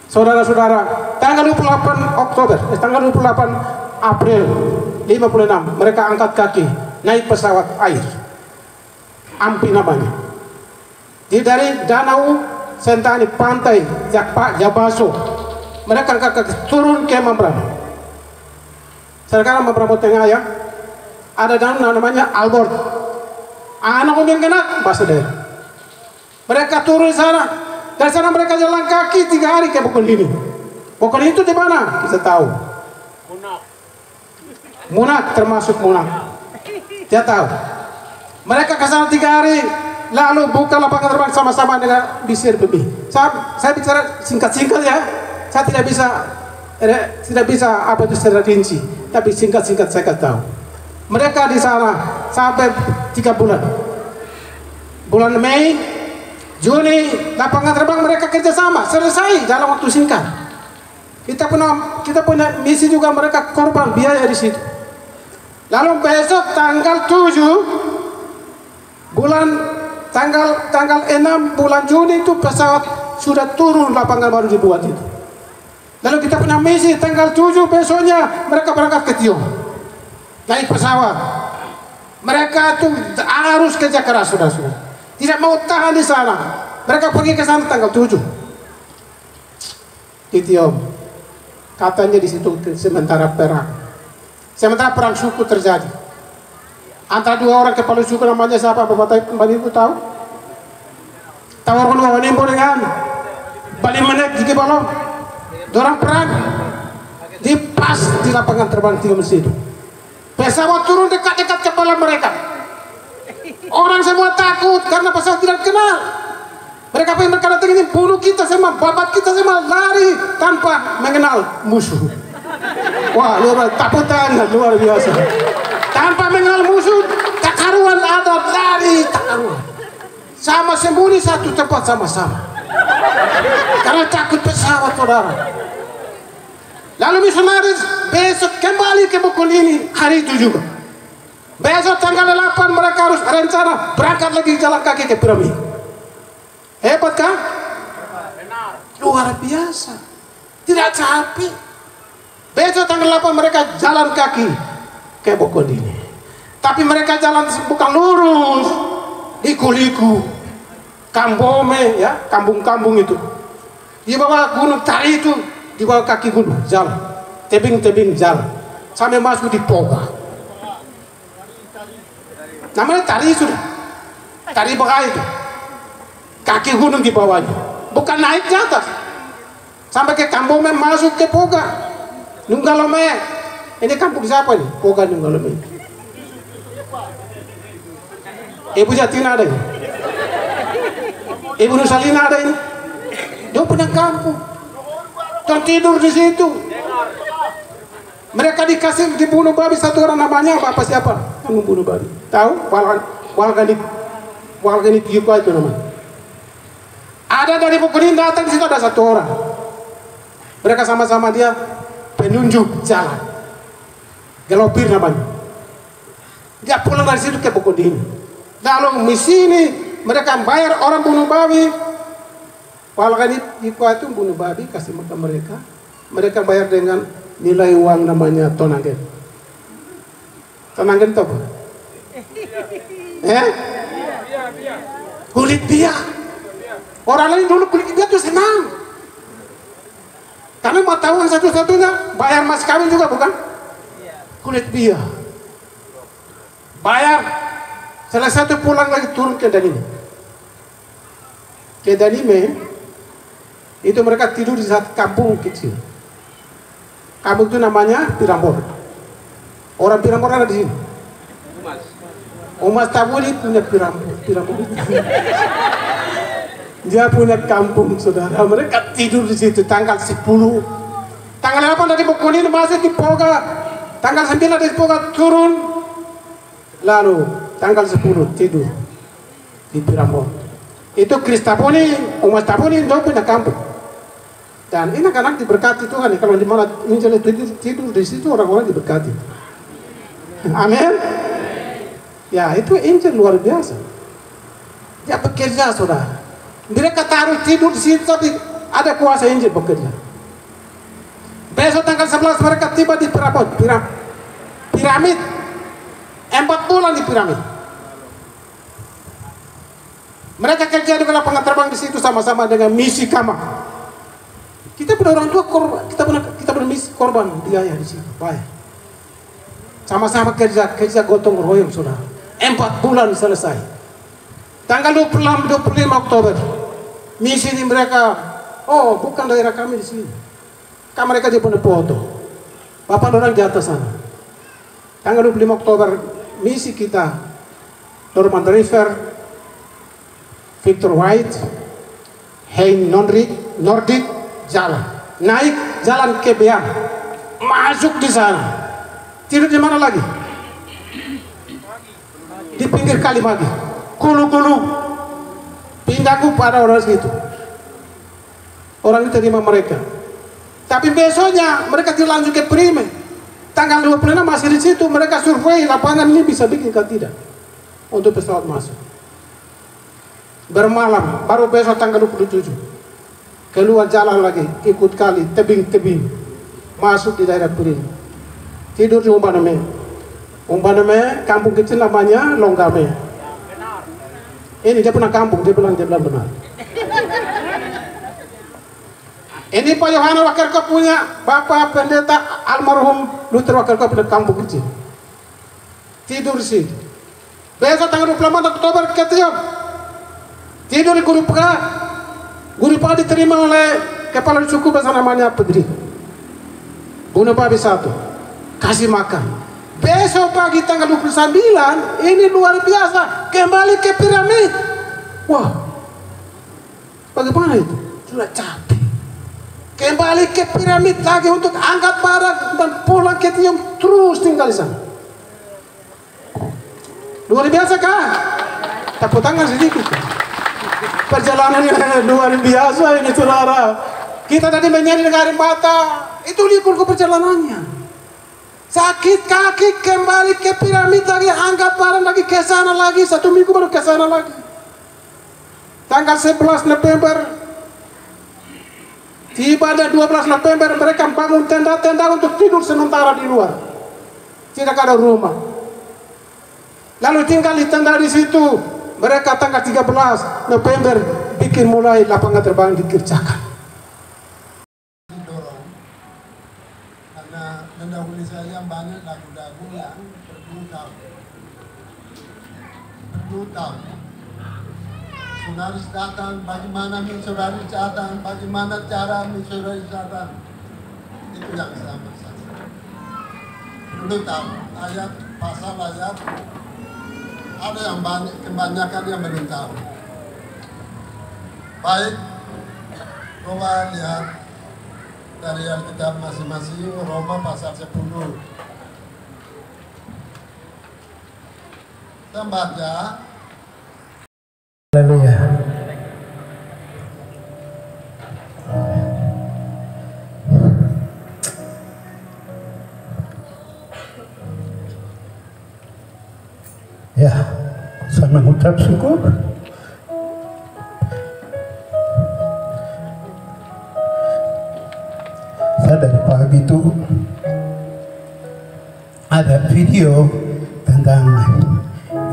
Saudara-saudara, tanggal 28 Oktober, tanggal 28 April 56, mereka angkat kaki, naik pesawat air. Ampi namanya. Dari Danau Sentani, pantai Jabaso, mereka angkat kaki, turun ke Mambramo. Sekarang Mambramo tengah ya, ada danau namanya Albert. Anak yang kena bahasa daerah. Mereka turun sana. Dari sana mereka jalan kaki 3 hari ke Bokondini. Bokondini itu di mana? Kita tahu. Munak termasuk Munak. Dia tahu. Mereka ke sana 3 hari. lalu buka lapangan terbang sama-sama dengan Misi RPB. Saya bicara singkat-singkat ya. Saya tidak bisa apa itu secara rinci, tapi singkat-singkat saya kasih tahu. Mereka di sana sampai 3 bulan. Bulan Mei, Juni, lapangan terbang mereka kerjasama selesai dalam waktu singkat. Kita punya misi juga, mereka korban biaya di situ. Lalu besok tanggal 7 bulan tanggal 6 bulan Juni itu pesawat sudah turun, lapangan baru dibuat itu. Lalu kita punya misi tanggal 7 besoknya mereka berangkat ke Tio, naik pesawat. Mereka tuh harus kerja keras, saudara-saudara. Tidak mau tahan di sana. Mereka pergi ke sana tanggal 7 di Tio. Katanya di situ sementara perang suku terjadi antara 2 orang kepala suku, namanya siapa? Bapak Ibu tahu? Tahu orang Nimbo dengan Bali Menek di Balong. Dorang perang di pas di lapangan terbang Tio Mesin itu. Pesawat turun dekat-dekat kepala mereka. Orang semua takut karena pesawat tidak kenal. Mereka pengen berkata ini bunuh kita semua, babat kita semua, lari tanpa mengenal musuh. Wah, luar biasa. Tanpa mengenal musuh, tak karuan ada, lari tak karuan. Sama sembunyi satu tempat sama-sama. Karena takut pesawat, saudara. Lalu misionaris besok kembali ke Bukul ini hari itu juga. Besok tanggal 8 mereka harus rencana berangkat lagi jalan kaki ke piramid. Hebat kan? Luar biasa. Tidak capek. Besok tanggal 8 mereka jalan kaki ke Bukul ini. Tapi mereka jalan bukan lurus, liku-liku, Kambome ya, kampung-kampung itu. Di bawah gunung Tari itu, di bawah kaki gunung jalan, tebing-tebing jalan, sampai masuk di Poga. Namanya Tari sudah, Tari Baka itu, kaki gunung di bawahnya, bukan naik ke atas, sampai ke Kambome masuk ke Poga, Nunggalome. Ini kampung siapa nih? Poga Nunggalome. Ibu Jatina ada ini, Ibu Nusalina ada ini. Dia punya kampung. Dan tidur di situ. Mereka dikasih dibunuh babi satu orang, namanya apa siapa? Yang membunuh babi. Tahu? Walganit Yuka itu namanya. Ada dari Bukunin datang di situ, ada satu orang. Mereka sama-sama dia penunjuk jalan. Gelopir namanya. Dia pulang dari situ ke Bukunin. Lalu misi ini mereka bayar orang bunuh babi. Walganit Yuka itu bunuh babi, kasih makan mereka. Mereka bayar dengan nilai uang namanya tonangen. Tonangen itu apa? Kulit bia. Orang lain dulu kulit bia itu senang. Karena mau tahu satu-satunya bayar mas kawin juga bukan? Kulit bia. Bayar. Selesai itu pulang lagi turun ke Danime. Ke Danime itu mereka tidur di satu kampung kecil. Kampung itu namanya Pirambor. Orang Pirambor ada di sini. Umas Tabuni punya Pirambor. Dia punya kampung, saudara. Mereka tidur di situ tanggal 10. Tanggal 8 dari Bukunin masih di Poga. Tanggal 9 dari Poga turun. Lalu tanggal 10 tidur di Pirambor. Itu Kris Tabuni, Umas Tabuni dia punya kampung. Dan ini anak diberkati Tuhan. Kalau di mana misalnya tidur di situ orang-orang diberkati. Amin. Ya itu Injil luar biasa. Dia bekerja, saudara. Mereka taruh tidur di situ, tapi ada kuasa Injil bekerja. Besok tanggal 11 mereka tiba di piramid. 4 bulan di piramid. Mereka kerja di lapangan terbang di situ sama-sama dengan misi Kama. Kita punya orang tua korban, kita punya misi korban biaya di situ, bayar. Sama-sama kerja gotong royong, saudara. 4 bulan selesai. Tanggal 25 Oktober, misi ini mereka, oh bukan daerah kami di sini. Kan mereka di foto. Bapak orang di atas sana. Tanggal 25 Oktober, misi kita Norman River Victor White, Hein Nordic, jalan. Naik jalan ke Beam. Masuk di sana. Tidur di mana lagi? Di pinggir kali lagi. Kulu-kulu. Pindahku pada orang situ. Orang itu terima mereka. Tapi besoknya mereka dilanjut ke Prime. Tanggal 26 masih di situ. Mereka survei lapangan ini bisa bikin atau tidak untuk pesawat masuk. Bermalam. Baru besok tanggal 27. Keluar jalan lagi. Ikut kali. Tebing-tebing. Masuk di daerah Prime. Tidur di Umbaname. Umbaname, kampung kecil namanya Longgame. Ini dia pernah kampung, dia bilang benar. Ini Pak Yohana Wakerkop punya Bapak Pendeta almarhum Luther Wakerkop di kampung kecil. Tidur di situ. Besok tanggal 24 Oktober ke Tiong. Tidur di Guru Peka. Guru Peka diterima oleh kepala suku bahasa namanya Pedri. Bunuh babi satu. Kasih makan. Besok pagi tanggal 29 ini luar biasa, kembali ke piramid. Wah, bagaimana itu? Sudah capek. Kembali ke piramid lagi untuk angkat barang dan pulang ke Tiong, terus tinggal di sana. Luar biasa kan? Tepuk tangan sedikit. Perjalanan yang luar biasa ini saudara. Kita tadi menyanyi dengan air mata, itu likur ke perjalanannya. Sakit kaki kembali ke piramid lagi, angkat barang lagi ke sana lagi, 1 minggu baru ke sana lagi. Tanggal 11 November, tiba ada 12 November mereka bangun tenda-tenda untuk tidur sementara di luar. Tidak ada rumah. Lalu tinggal di tenda di situ. Mereka tanggal 13 November bikin mulai lapangan terbang dikerjakan. Mendahului saya banyak lagu-lagu yang berguna. Saudara datang, bagaimana saudara datang, bagaimana cara saudara datang. Itu yang saya maksud. Perlu tahu ayat, pasal ayat. Ada yang banyak, kebanyakan yang belum tahu. Baik, coba lihat dari Alkitab masing-masing, Roma pasal 10. Kita baca. Haleluya. Ya, saya mengucap syukur. Dari pagi itu ada video tentang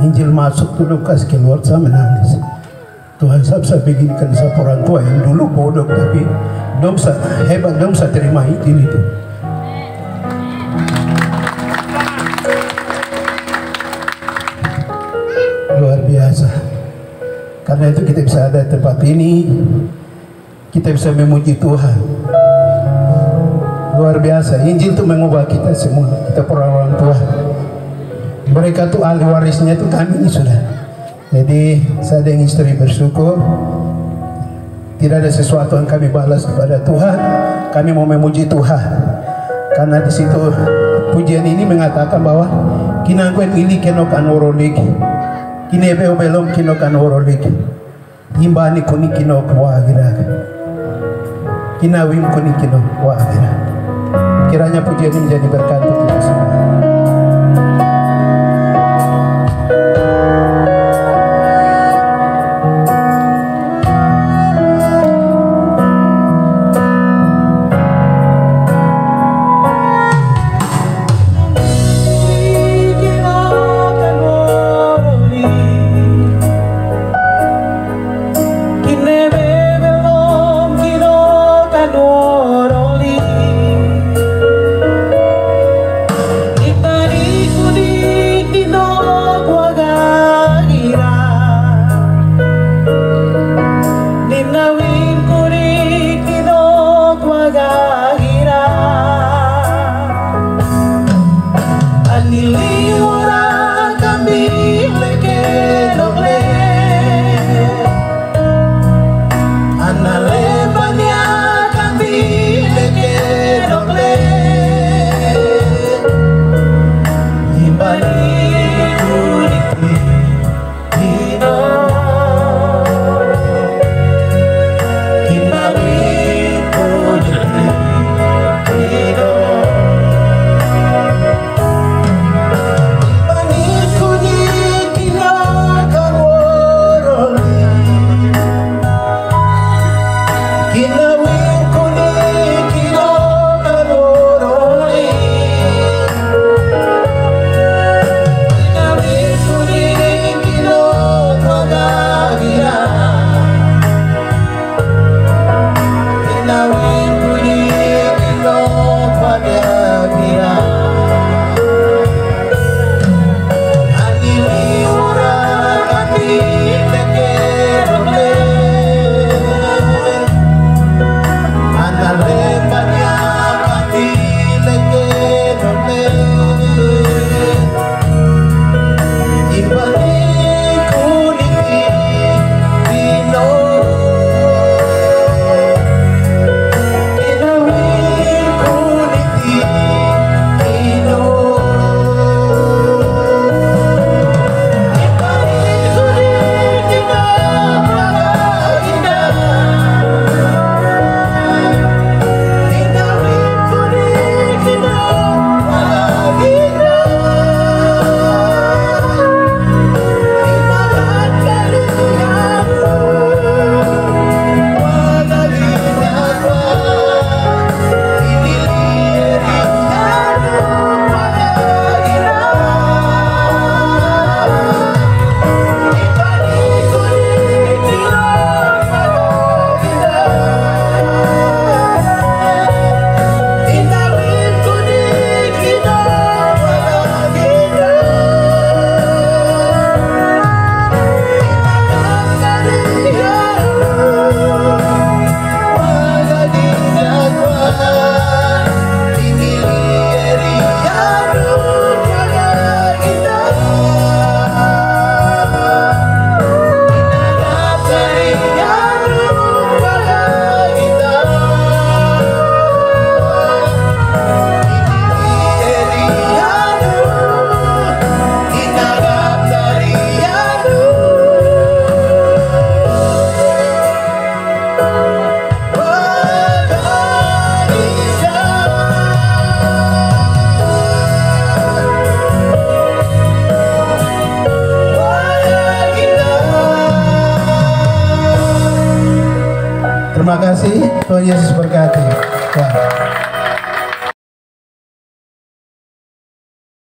Injil masuk ke Lukas, keluar saya menangis. Tuhan saya bikinkan satu orang tua yang dulu bodoh tapi hebat dong saya terima Injil itu. Luar biasa. Karena itu kita bisa ada tempat ini, kita bisa memuji Tuhan. Luar biasa, Injil itu mengubah kita semua, kita para orang tua. Mereka tuh ahli warisnya itu kami ini sudah. Jadi saya dan istri bersyukur. Tidak ada sesuatu yang kami balas kepada Tuhan. Kami mau memuji Tuhan. Karena di situ pujian ini mengatakan bahwa kinangkuen ili kenokan worolik, kinebe belum kenokan worolik, imbani kuni kinok wagira, kinawim kuni kinok wagira. Kiranya pujian ini menjadi berkat untuk kita semua. kasih. Tuhan Yesus berkati. Ya.